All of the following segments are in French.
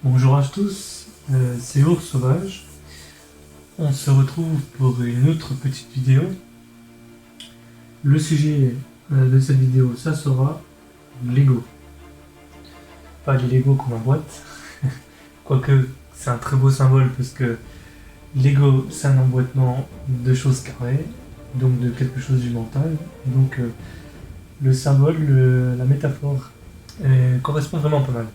Bonjour à tous, c'est Ours Sauvage. On se retrouve pour une autre petite vidéo. Le sujet de cette vidéo, ça sera Lego. Pas les Lego qu'on emboîte, quoique c'est un très beau symbole parce que Lego c'est un emboîtement de choses carrées, donc de quelque chose du mental. Donc le symbole, la métaphore correspond vraiment pas mal.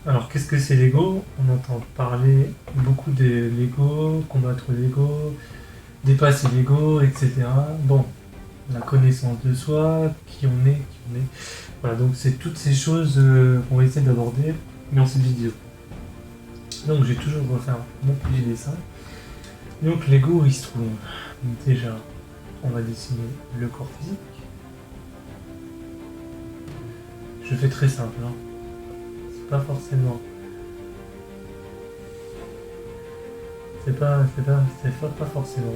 Alors qu'est-ce que c'est Lego? On entend parler beaucoup des Lego, combattre Lego, dépasser Lego, etc. Bon, la connaissance de soi, qui on est. Voilà, donc c'est toutes ces choses qu'on va essayer d'aborder dans cette vidéo. Donc j'ai toujours refaire mon petit dessin. Donc Lego, il se trouve déjà, on va dessiner le corps physique. Je fais très simple, hein. Pas forcément. C'est pas forcément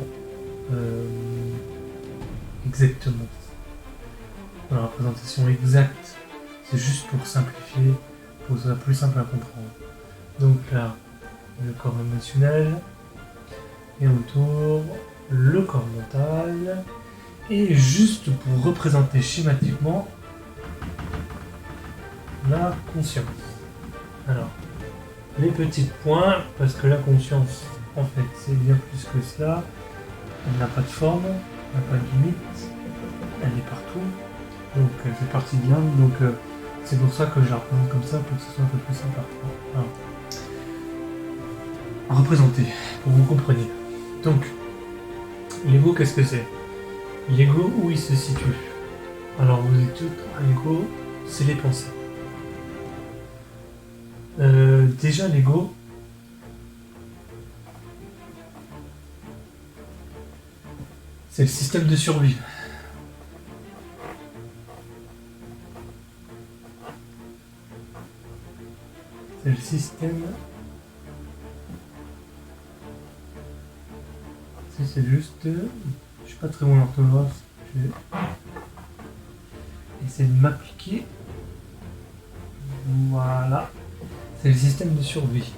exactement la représentation exacte. C'est juste pour simplifier, pour que ce soit plus simple à comprendre. Donc là, le corps émotionnel, et autour, le corps mental, et juste pour représenter schématiquement la conscience. Alors, les petits points, parce que la conscience, en fait, c'est bien plus que cela. Elle n'a pas de forme, elle n'a pas de limite, elle est partout. Donc, elle fait partie de l'âme. Donc, c'est pour ça que je la représente comme ça, pour que ce soit un peu plus simple à représenter, pour que vous compreniez. Donc, l'ego, qu'est-ce que c'est? L'ego, où il se situe? Alors, vous êtes tous, l'ego, c'est les pensées. Déjà l'ego, c'est le système de survie. C'est le système. C'est juste. Je suis pas très bon en orthographe. Je vais essayer de m'appliquer. Voilà. C'est le système de survie.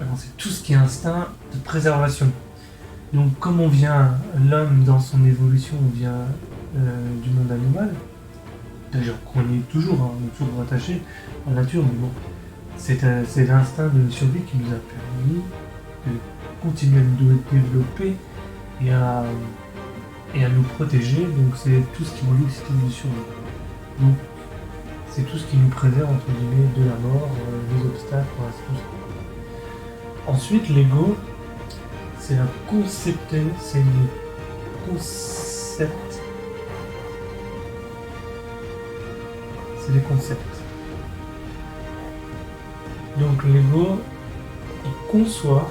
Alors, c'est tout ce qui est instinct de préservation. Donc comme on vient, l'homme dans son évolution, on vient du monde animal, d'ailleurs qu'on est toujours, on est toujours attaché à la nature, mais bon, c'est l'instinct de survie qui nous a permis de continuer à nous développer et à nous protéger. Donc c'est tout ce qui relie le système de survie. Donc c'est tout ce qui nous préserve entre guillemets de la mort, des obstacles, voilà, c'est tout ça. Ensuite, l'ego, c'est la concept, c'est le concept, c'est les concepts. Donc l'ego, il conçoit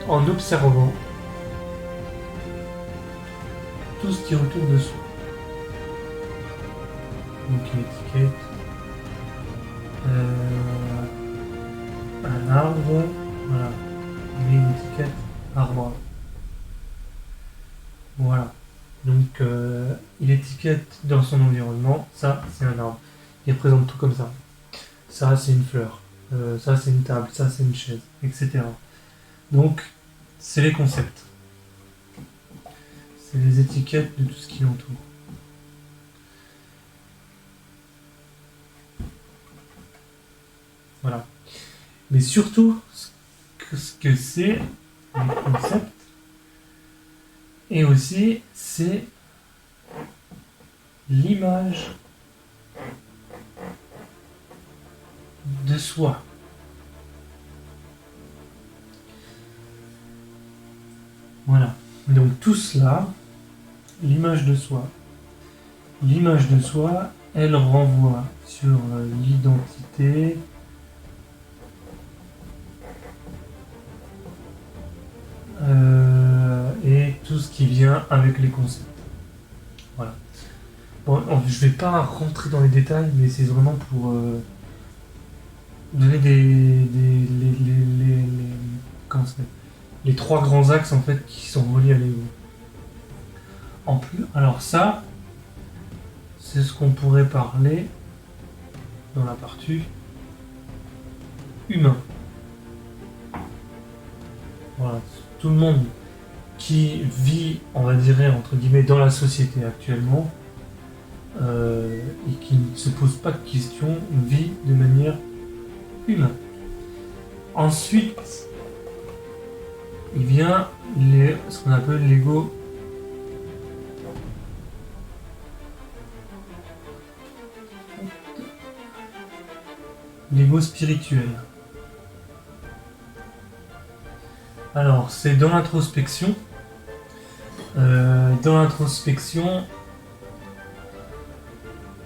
en observant tout ce qui est autour de soi. Donc une étiquette, un arbre, voilà. Il met une étiquette arbre. Voilà. Donc il étiquette dans son environnement, ça c'est un arbre. Il représente tout comme ça. Ça c'est une fleur, ça c'est une table, ça c'est une chaise, etc. Donc c'est les concepts. C'est les étiquettes de tout ce qui l'entoure. Voilà. Mais surtout, ce que c'est les concepts, et aussi c'est l'image de soi. Voilà. Donc tout cela, l'image de soi. L'image de soi, elle renvoie sur l'identité, et tout ce qui vient avec les concepts. Voilà. Bon, je vais pas rentrer dans les détails, mais c'est vraiment pour donner les trois grands axes en fait qui sont reliés à l'ego. En plus, alors ça, c'est ce qu'on pourrait parler dans la partie humain. Voilà, tout le monde qui vit, on va dire, entre guillemets, dans la société actuellement, et qui ne se pose pas de questions, vit de manière humaine. Ensuite, il vient ce qu'on appelle l'ego. L'ego spirituel. Alors, c'est dans l'introspection. Dans l'introspection,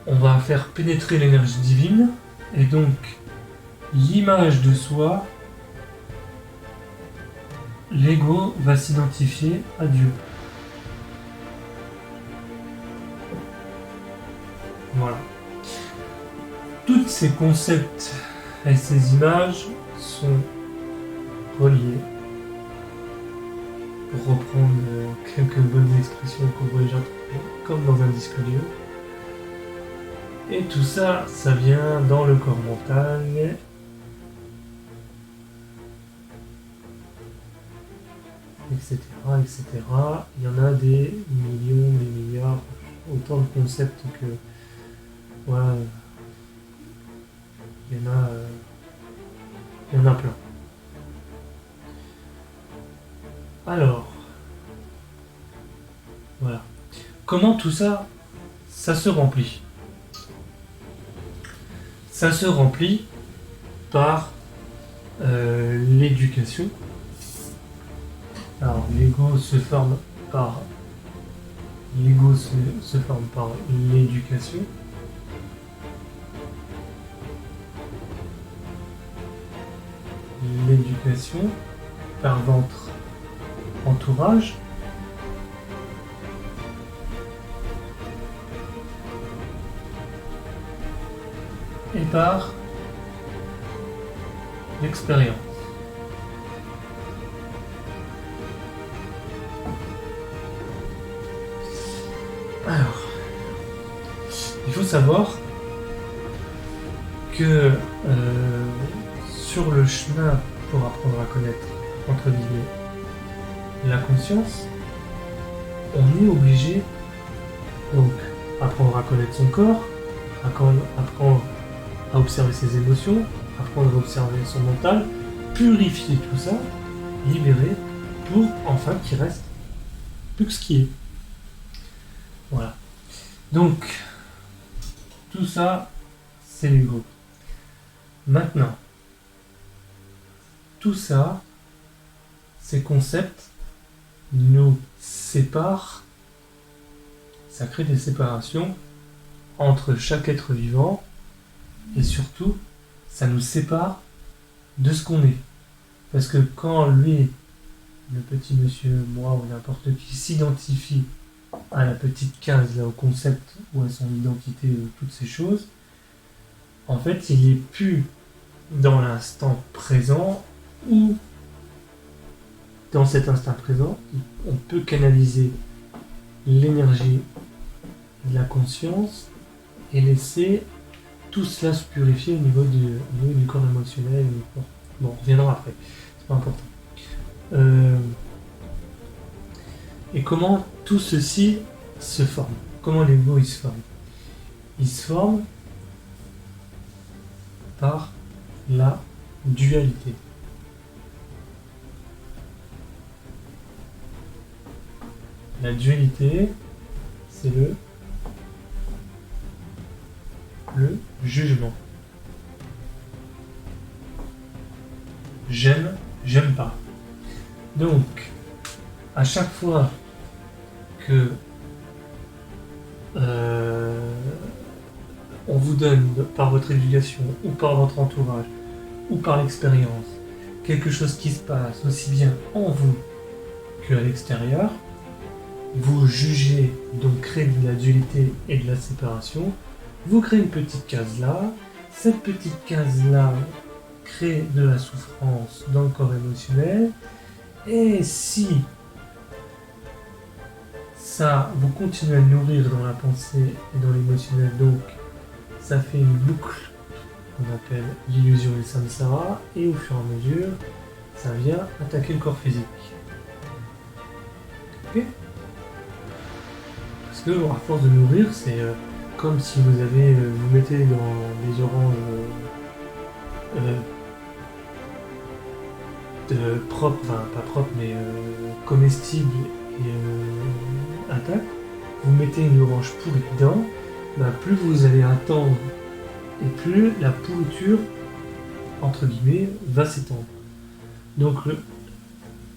on va faire pénétrer l'énergie divine, et donc l'image de soi, l'ego va s'identifier à Dieu. Voilà. Tous ces concepts et ces images sont reliés. Pour reprendre quelques bonnes expressions qu'on voit déjà comme dans un disque dur. Et tout ça, ça vient dans le corps mental. Etc. etc. Il y en a des millions, des milliards, autant de concepts que... Voilà. Il y en a plein. Alors, voilà. Comment tout ça, ça se remplit? Ça se remplit par l'éducation. Alors, l'ego se forme par l'éducation. L'éducation par votre entourage. Et par l'expérience. Alors, il faut savoir que sur le chemin pour apprendre à connaître, entre guillemets, la conscience, on est obligé donc apprendre à connaître son corps, apprendre à observer ses émotions, apprendre à observer son mental, purifier tout ça, libérer, pour enfin qu'il reste plus que ce qui est. Voilà. Donc, tout ça, c'est l'ego. Maintenant, tout ça, ces concepts nous séparent, ça crée des séparations entre chaque être vivant, et surtout, ça nous sépare de ce qu'on est. Parce que quand lui, le petit monsieur, moi ou n'importe qui, s'identifie à la petite case, là, au concept ou à son identité, toutes ces choses, en fait, il n'est plus dans l'instant présent, ou dans cet instant présent, on peut canaliser l'énergie de la conscience et laisser tout cela se purifier au niveau du corps émotionnel. Bon, on reviendra après, c'est pas important. Et comment tout ceci se forme? Comment l'ego il se forme? Il se forme par la dualité. La dualité, c'est le jugement. J'aime, j'aime pas. Donc, à chaque fois que on vous donne, par votre éducation, ou par votre entourage, ou par l'expérience, quelque chose qui se passe aussi bien en vous qu'à l'extérieur, vous jugez, donc créez de la dualité et de la séparation, vous créez une petite case là, cette petite case là crée de la souffrance dans le corps émotionnel, et si ça, vous continuez à le nourrir dans la pensée et dans l'émotionnel, donc ça fait une boucle qu'on appelle l'illusion et le samsara, et au fur et à mesure, ça vient attaquer le corps physique. Ok? Parce que à force de nourrir, c'est comme si vous mettez dans des oranges propres, enfin pas propres, mais comestibles et intactes, vous mettez une orange pourrie dedans, plus vous allez attendre et plus la pourriture, entre guillemets, va s'étendre. Donc,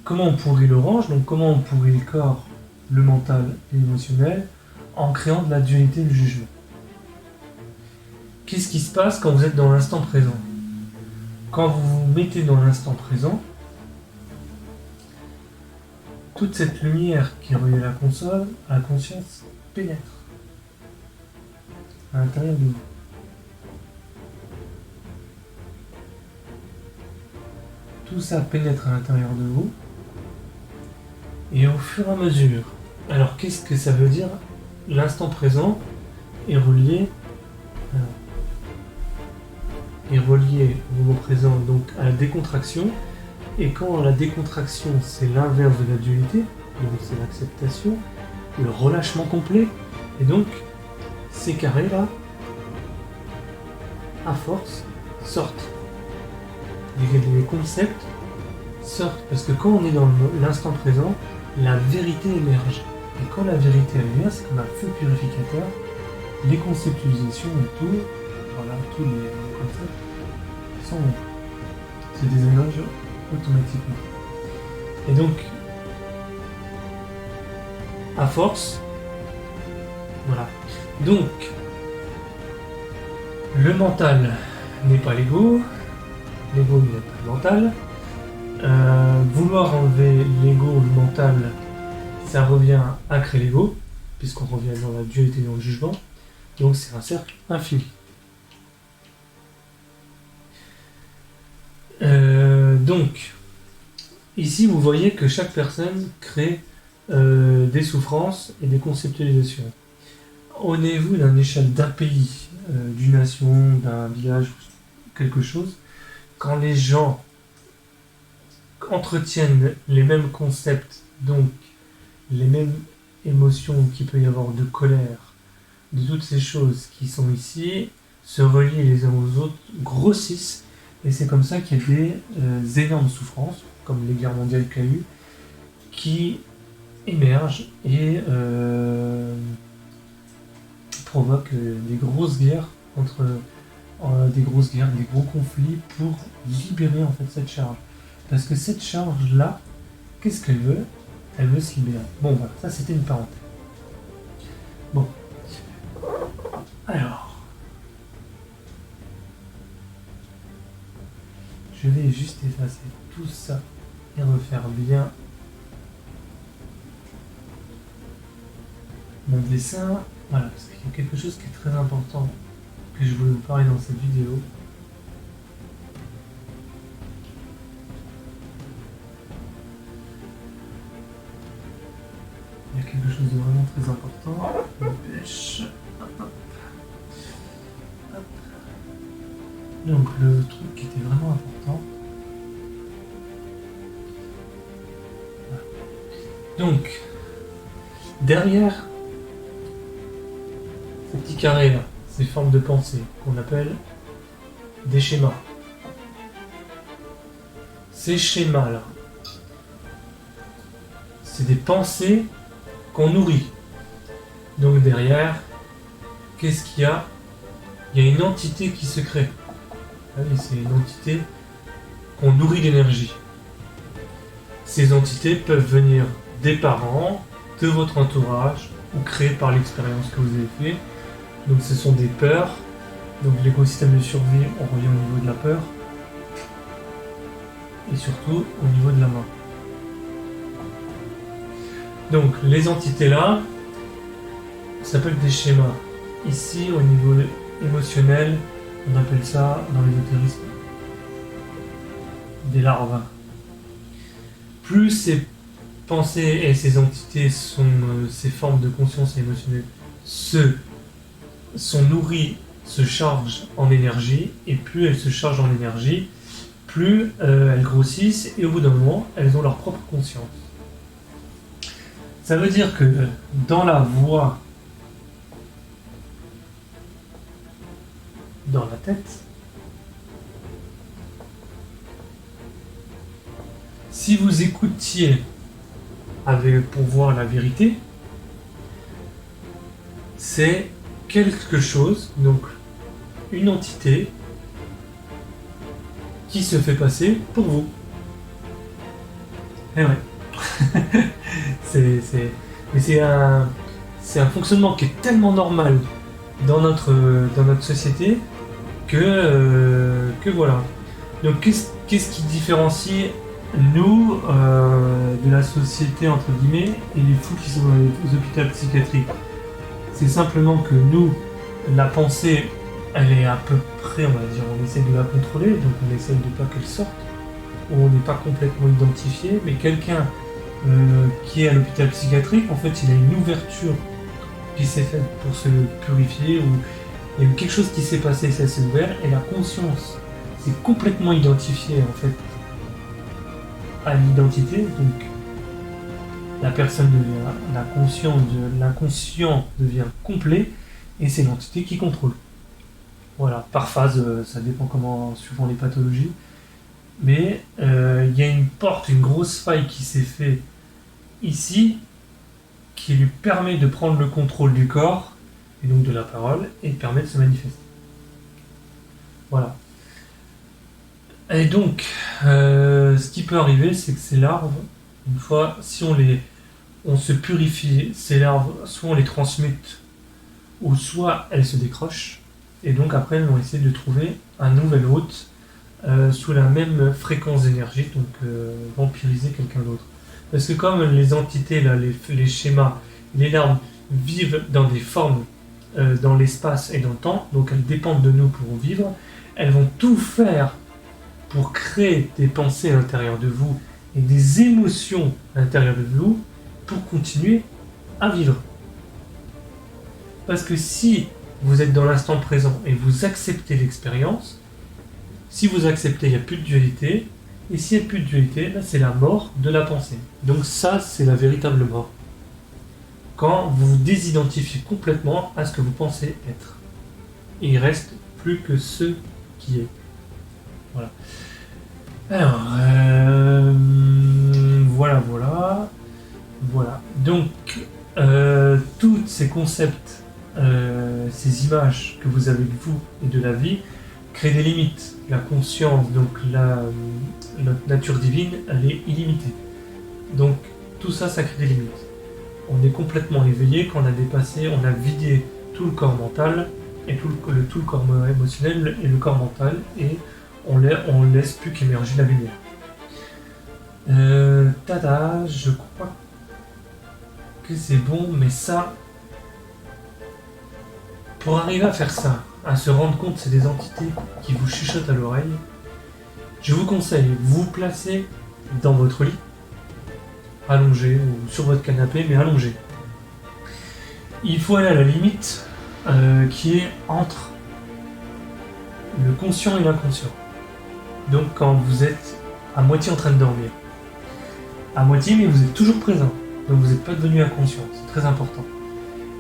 comment on pourrit l'orange? Donc, comment on pourrit le corps, le mental et l'émotionnel? En créant de la dualité et du jugement. Qu'est-ce qui se passe quand vous êtes dans l'instant présent? Quand vous vous mettez dans l'instant présent, toute cette lumière qui est reliée à la console, à la conscience, pénètre à l'intérieur de vous. Tout ça pénètre à l'intérieur de vous. Et au fur et à mesure, alors qu'est-ce que ça veut dire? L'instant présent est relié au moment présent, donc à la décontraction. Et quand la décontraction, c'est l'inverse de la dualité, donc c'est l'acceptation, le relâchement complet, et donc ces carrés-là, à force, sortent. Les concepts sortent, parce que quand on est dans l'instant présent, la vérité émerge. Et quand la vérité émerge, c'est comme un feu purificateur, les conceptualisations et tout, voilà, tous les concepts sont c'est des émerges automatiquement. Et donc, à force, voilà. Donc, le mental n'est pas l'ego n'est pas le mental. Vouloir enlever l'ego ou le mental, ça revient à créer l'ego, puisqu'on revient dans la dualité et dans le jugement. Donc c'est un cercle infini. Donc, ici vous voyez que chaque personne crée des souffrances et des conceptualisations. Au niveau d'une échelle d'un pays, d'une nation, d'un village, quelque chose, quand les gens entretiennent les mêmes concepts, donc les mêmes émotions qu'il peut y avoir de colère, de toutes ces choses qui sont ici, se relient les uns aux autres, grossissent, et c'est comme ça qu'il y a des énormes souffrances, comme les guerres mondiales qu'il y a eu, qui émergent et provoquent des grosses guerres des gros conflits pour libérer en fait cette charge. Parce que cette charge-là, qu'est-ce qu'elle veut? Elle veut se libérer. Bon voilà, ça c'était une parenthèse. Bon. Alors. Je vais juste effacer tout ça et refaire bien mon dessin. Voilà, parce qu'il y a quelque chose qui est très important que je voulais vous parler dans cette vidéo. Il y a quelque chose de vraiment très important. Dépêche. Hop, hop. Hop. Donc le truc qui était vraiment important. Voilà. Donc, derrière ces petits carrés là, ces formes de pensée qu'on appelle des schémas. Ces schémas là, c'est des pensées qu'on nourrit. Donc derrière, qu'est-ce qu'il y a? Il y a une entité qui se crée. Et c'est une entité qu'on nourrit d'énergie. Ces entités peuvent venir des parents, de votre entourage, ou créées par l'expérience que vous avez fait. Donc ce sont des peurs. Donc l'écosystème de survie, on revient au niveau de la peur. Et surtout au niveau de la main. Donc les entités là, ça s'appelle des schémas. Ici au niveau émotionnel, on appelle ça dans l'ésotérisme des larves. Plus ces pensées et ces entités sont ces formes de conscience émotionnelle sont nourries se chargent en énergie, et plus elles se chargent en énergie, plus elles grossissent, et au bout d'un moment, elles ont leur propre conscience. Ça veut dire que dans la voix, dans la tête, si vous écoutiez pour voir la vérité, c'est quelque chose, donc une entité qui se fait passer pour vous. Eh ouais. Mais c'est un fonctionnement qui est tellement normal dans notre société que voilà. Donc qu'est-ce qui différencie nous de la société entre guillemets et les fous qui sont dans les hôpitaux psychiatriques? C'est simplement que nous, la pensée, elle est à peu près, on va dire, on essaie de la contrôler, donc on essaie de pas qu'elle sorte, ou on n'est pas complètement identifié, mais quelqu'un qui est à l'hôpital psychiatrique, en fait, il a une ouverture qui s'est faite pour se purifier, ou il y a eu quelque chose qui s'est passé, ça s'est ouvert, et la conscience s'est complètement identifiée, en fait, à l'identité, donc la personne devient, l'inconscient devient complet, et c'est l'entité qui contrôle. Voilà, par phase, ça dépend suivant les pathologies, mais il y a une grosse faille qui s'est faite ici, qui lui permet de prendre le contrôle du corps, et donc de la parole, et permet de se manifester. Voilà. Et donc, ce qui peut arriver, c'est que ces larves, une fois, si on se purifie, ces larves, soit on les transmute, ou soit elles se décrochent, et donc après, elles vont essayer de trouver un nouvel hôte sous la même fréquence d'énergie, donc vampiriser quelqu'un d'autre. Parce que comme les entités, là, les schémas, les larves vivent dans des formes dans l'espace et dans le temps, donc elles dépendent de nous pour vivre, elles vont tout faire pour créer des pensées à l'intérieur de vous et des émotions à l'intérieur de vous pour continuer à vivre. Parce que si vous êtes dans l'instant présent et vous acceptez l'expérience, si vous acceptez, il n'y a plus de dualité, et s'il n'y a plus de dualité, là, c'est la mort de la pensée. Donc ça, c'est la véritable mort. Quand vous vous désidentifiez complètement à ce que vous pensez être. Et il reste plus que ce qui est. Voilà. Alors, voilà. Donc, tous ces concepts, ces images que vous avez de vous et de la vie, créent des limites. La conscience, donc notre nature divine, elle est illimitée. Donc, tout ça, ça crée des limites. On est complètement éveillé quand on a dépassé, on a vidé tout le corps mental, et tout le corps émotionnel et le corps mental, et on laisse plus qu'émerger la lumière. Je crois que c'est bon, mais ça, pour arriver à faire ça, à se rendre compte que c'est des entités qui vous chuchotent à l'oreille, je vous conseille, vous placez dans votre lit, allongé, ou sur votre canapé, mais allongé. Il faut aller à la limite qui est entre le conscient et l'inconscient. Donc quand vous êtes à moitié en train de dormir. À moitié, mais vous êtes toujours présent. Donc vous n'êtes pas devenu inconscient, c'est très important.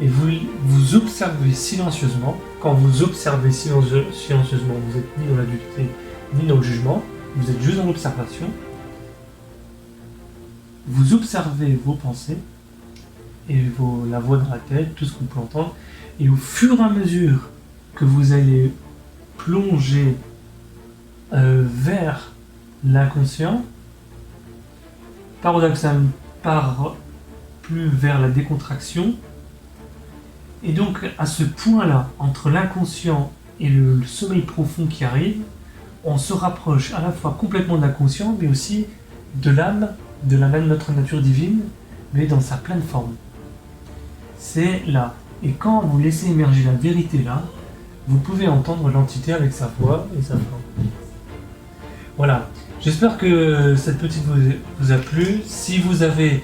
Et vous observez silencieusement. Quand vous observez silencieusement, vous n'êtes ni dans la dualité, ni dans le jugement. Vous êtes juste dans l'observation. Vous observez vos pensées et la voix dans la tête, tout ce que vous pouvez entendre. Et au fur et à mesure que vous allez plonger vers l'inconscient, paradoxalement, plus vers la décontraction. Et donc, à ce point-là, entre l'inconscient et le sommeil profond qui arrive, on se rapproche à la fois complètement de l'inconscient, mais aussi de l'âme, de notre nature divine, mais dans sa pleine forme. C'est là. Et quand vous laissez émerger la vérité là, vous pouvez entendre l'entité avec sa voix et sa forme. Voilà. J'espère que cette petite vous a plu. Si vous avez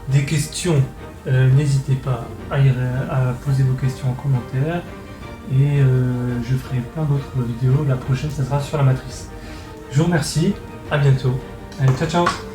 des questions, n'hésitez pas à poser vos questions en commentaire. Et je ferai plein d'autres vidéos. La prochaine, ça sera sur la matrice. Je vous remercie. À bientôt. Allez, ciao ciao.